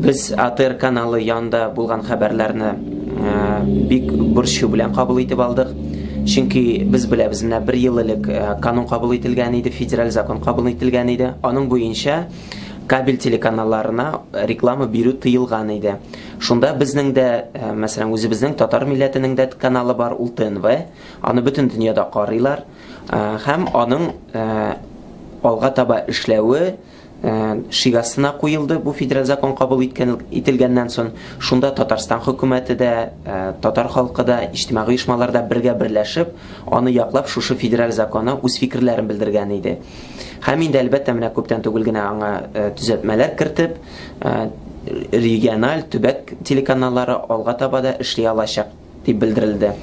Biz АТР каналы янында булган хәбәрләрне бик бурчу белән кабул итеп алдык. Чөнки без беләбез, менә 1 ел элек канун кабул ителгән иде, федераль закон кабул ителгән иде. Аның буенча кабель телеканалларына реклама бирү тыелган иде. Шунда безнең дә, мәсәлән, үзебезнең татар милләтенең дә каналы бар, ул ТНВ. Аны бөтен дөньяда карыйлар. Һәм аның алга таба эшләве шигасына куелды. Бу федераль закон кабул ителгәннән соң шунда Татарстан хөкүмәте дә, татар халкы да, иҗтимагый оешмаларда бергә берләшеп, аны яклап шушы федераль законга үз фикерләрен белдергән иде. Һәм инде әлбәттә менә күптән түгел генә аңа төзәтмәләр кертеп, региональ, төбәк телеканаллары алга таба да эшли алачак дип белдерелде.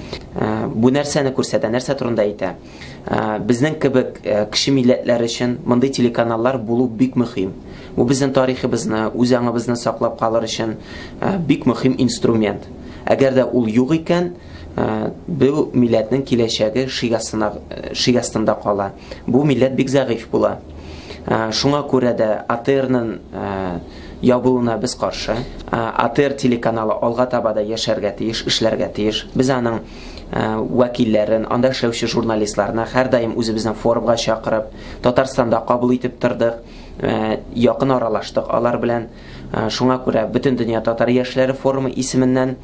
Бу нәрсәне күрсәтә, нәрсә турында әйтә? Безнең кебек кеше милләтләр өчен мондый телеканаллар булу бик мөһим. Бу безнең тарихыбызны, үз аңыбызны саклап калыр өчен бик мөһим инструмент. Әгәр дә ул юк икән, бу милләтнең киләчәге шигастында кала. Бу милләт бик зәгыйф була. Шуңа күрә дә АТРның ябылуына без каршы. АТР телеканалы алга таба да яшәргә тиеш, эшләргә тиеш. Без аның вәкилләрен, анда эшләүче журналистларны һәр даим үзебезнең форумга чакырып, Татарстанда кабул итеп тордык, якын аралаштык алар белән. Шуңа күрә бөтен дөнья татар яшьләре форумы исеменнән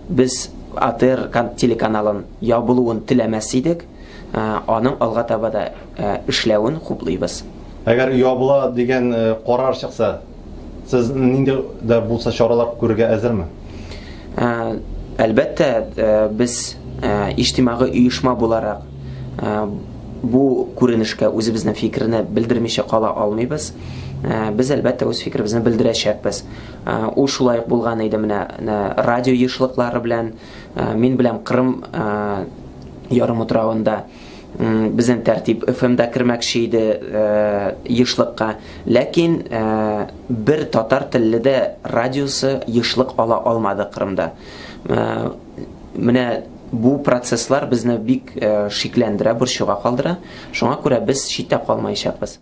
без АТР телеканалын ябылуын теләмәс идек, аның алга таба да эшләвен хуплыйбыз. Әгәр ябыла дигән карар чыкса, сез нинди дә булса чаралар күрергә әзерме? Әлбәттә, без иҗтимагый оешма буларак бу күренешкә үзебезнең фикерне белдермичә кала алмыйбыз. Без әлбәттә үз фикеребезне белдерәчәкбез. Ул шулай булган иде менә радио ешлыклары белән, мин белән Кырым ярым утравында безнең тәртип ФМда кермәкче иде ешлыкка. Ләкин бер татар телледә радиосы ешлык ала алмады Кырымда. Менә бу процесслар безне бик шикләндерә, борчуга калдыра. Шуңа күрә без читтә калмаячакбыз.